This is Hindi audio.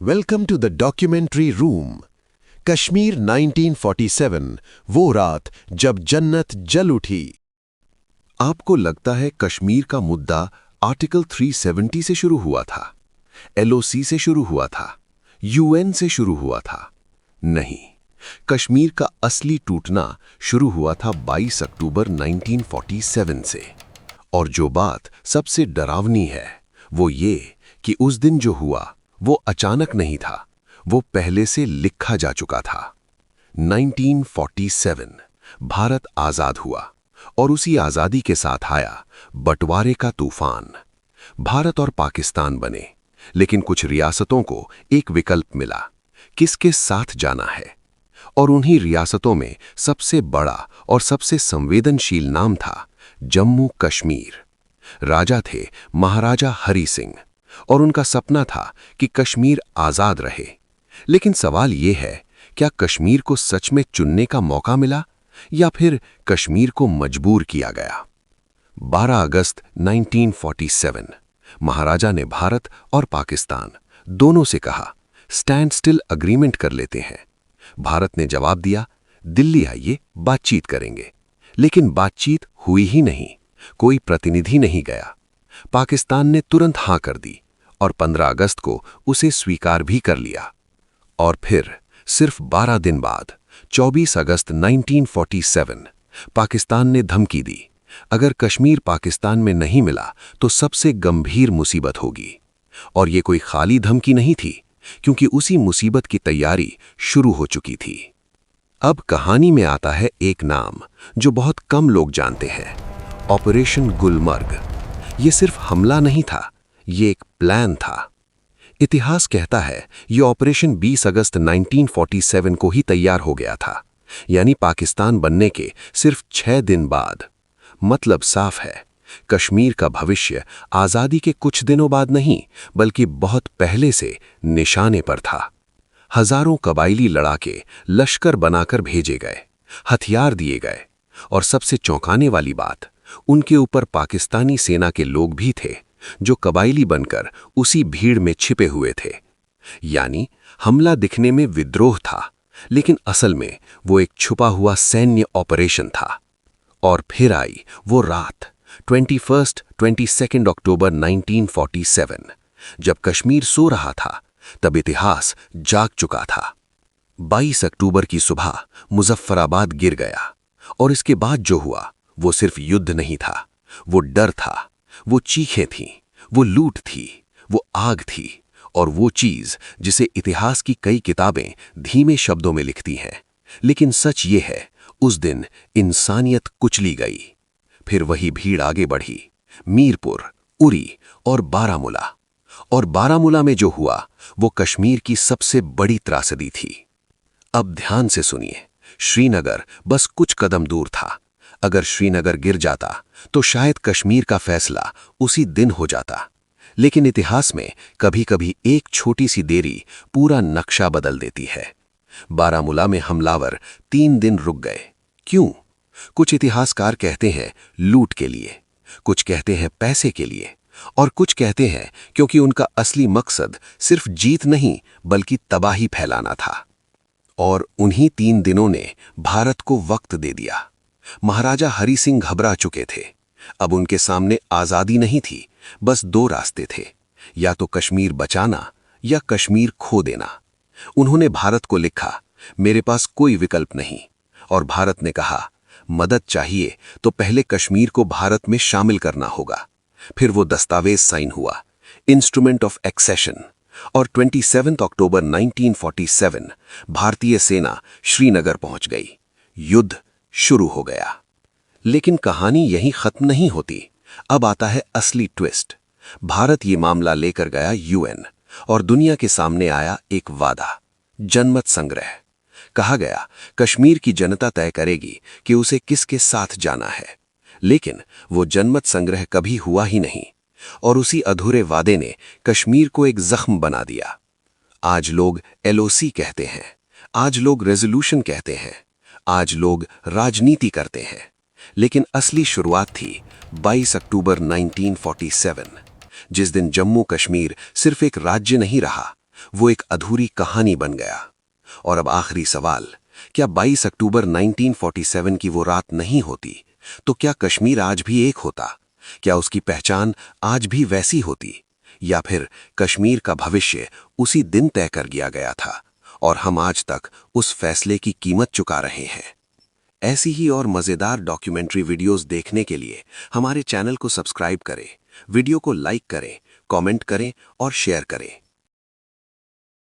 Welcome to the documentary room. Kashmir 1947, वो रात जब जन्नत जल उठी। आपको लगता है कश्मीर का मुद्दा आर्टिकल 370 से शुरू हुआ था, एलओसी से शुरू हुआ था, यूएन से शुरू हुआ था? नहीं, कश्मीर का असली टूटना शुरू हुआ था 22 अक्टूबर 1947 से। और जो बात सबसे डरावनी है वो ये कि उस दिन जो हुआ वो अचानक नहीं था, वो पहले से लिखा जा चुका था। 1947 भारत आजाद हुआ और उसी आजादी के साथ आया बंटवारे का तूफान। भारत और पाकिस्तान बने, लेकिन कुछ रियासतों को एक विकल्प मिला, किसके साथ जाना है। और उन्हीं रियासतों में सबसे बड़ा और सबसे संवेदनशील नाम था जम्मू कश्मीर। राजा थे महाराजा हरि सिंह और उनका सपना था कि कश्मीर आजाद रहे। लेकिन सवाल यह है, क्या कश्मीर को सच में चुनने का मौका मिला या फिर कश्मीर को मजबूर किया गया? 12 अगस्त 1947 महाराजा ने भारत और पाकिस्तान दोनों से कहा, स्टैंड स्टिल अग्रीमेंट कर लेते हैं। भारत ने जवाब दिया, दिल्ली आइए, बातचीत करेंगे। लेकिन बातचीत हुई ही नहीं, कोई प्रतिनिधि नहीं गया। पाकिस्तान ने तुरंत हां कर दी और 15 अगस्त को उसे स्वीकार भी कर लिया। और फिर सिर्फ 12 दिन बाद 24 अगस्त 1947 पाकिस्तान ने धमकी दी, अगर कश्मीर पाकिस्तान में नहीं मिला तो सबसे गंभीर मुसीबत होगी। और ये कोई खाली धमकी नहीं थी, क्योंकि उसी मुसीबत की तैयारी शुरू हो चुकी थी। अब कहानी में आता है एक नाम जो बहुत कम लोग जानते हैं, ऑपरेशन गुलमर्ग। ये सिर्फ हमला नहीं था, ये एक प्लान था। इतिहास कहता है ये ऑपरेशन 20 अगस्त 1947 को ही तैयार हो गया था, यानी पाकिस्तान बनने के सिर्फ 6 दिन बाद। मतलब साफ है, कश्मीर का भविष्य आज़ादी के कुछ दिनों बाद नहीं, बल्कि बहुत पहले से निशाने पर था। हजारों कबायली लड़ाके लश्कर बनाकर भेजे गए, हथियार दिए गए, और सबसे चौंकाने वाली बात, उनके ऊपर पाकिस्तानी सेना के लोग भी थे जो कबायली बनकर उसी भीड़ में छिपे हुए थे। यानी हमला दिखने में विद्रोह था, लेकिन असल में वो एक छुपा हुआ सैन्य ऑपरेशन था। और फिर आई वो रात, 22 अक्टूबर 1947, जब कश्मीर सो रहा था, तब इतिहास जाग चुका था। 22 अक्टूबर की सुबह मुजफ्फराबाद गिर गया, और इसके बाद जो हुआ वो सिर्फ युद्ध नहीं था, वो डर था, वो चीखें थीं, वो लूट थी, वो आग थी, और वो चीज जिसे इतिहास की कई किताबें धीमे शब्दों में लिखती हैं। लेकिन सच ये है, उस दिन इंसानियत कुचली गई। फिर वही भीड़ आगे बढ़ी, मीरपुर, उरी और बारामूला। और बारामूला में जो हुआ वो कश्मीर की सबसे बड़ी त्रासदी थी। अब ध्यान से सुनिए, श्रीनगर बस कुछ कदम दूर था। अगर श्रीनगर गिर जाता तो शायद कश्मीर का फैसला उसी दिन हो जाता। लेकिन इतिहास में कभी-कभी एक छोटी सी देरी पूरा नक्शा बदल देती है। बारामूला में हमलावर 3 दिन रुक गए। क्यों? कुछ इतिहासकार कहते हैं लूट के लिए, कुछ कहते हैं पैसे के लिए, और कुछ कहते हैं क्योंकि उनका असली मकसद सिर्फ जीत नहीं बल्कि तबाही फैलाना था। और उन्हीं 3 दिनों ने भारत को वक्त दे दिया। महाराजा हरि सिंह घबरा चुके थे। अब उनके सामने आजादी नहीं थी, बस 2 रास्ते थे, या तो कश्मीर बचाना या कश्मीर खो देना। उन्होंने भारत को लिखा, मेरे पास कोई विकल्प नहीं। और भारत ने कहा, मदद चाहिए तो पहले कश्मीर को भारत में शामिल करना होगा। फिर वो दस्तावेज साइन हुआ, इंस्ट्रूमेंट ऑफ एक्सेशन, और 27 अक्टूबर 1947 भारतीय सेना श्रीनगर पहुंच गई। युद्ध शुरू हो गया। लेकिन कहानी यहीं खत्म नहीं होती। अब आता है असली ट्विस्ट। भारत ये मामला लेकर गया यूएन, और दुनिया के सामने आया एक वादा, जनमत संग्रह। कहा गया कश्मीर की जनता तय करेगी कि उसे किसके साथ जाना है। लेकिन वो जनमत संग्रह कभी हुआ ही नहीं, और उसी अधूरे वादे ने कश्मीर को एक जख्म बना दिया। आज लोग एलओसी कहते हैं, आज लोग रेजोल्यूशन कहते हैं, आज लोग राजनीति करते हैं। लेकिन असली शुरुआत थी 22 अक्टूबर 1947, जिस दिन जम्मू कश्मीर सिर्फ एक राज्य नहीं रहा, वो एक अधूरी कहानी बन गया। और अब आखिरी सवाल, क्या 22 अक्टूबर 1947 की वो रात नहीं होती तो क्या कश्मीर आज भी एक होता? क्या उसकी पहचान आज भी वैसी होती? या फिर कश्मीर का भविष्य उसी दिन तय कर दिया गया था और हम आज तक उस फैसले की कीमत चुका रहे हैं? ऐसी ही और मज़ेदार डॉक्यूमेंट्री वीडियोस देखने के लिए हमारे चैनल को सब्सक्राइब करें, वीडियो को लाइक करें, कमेंट करें और शेयर करें।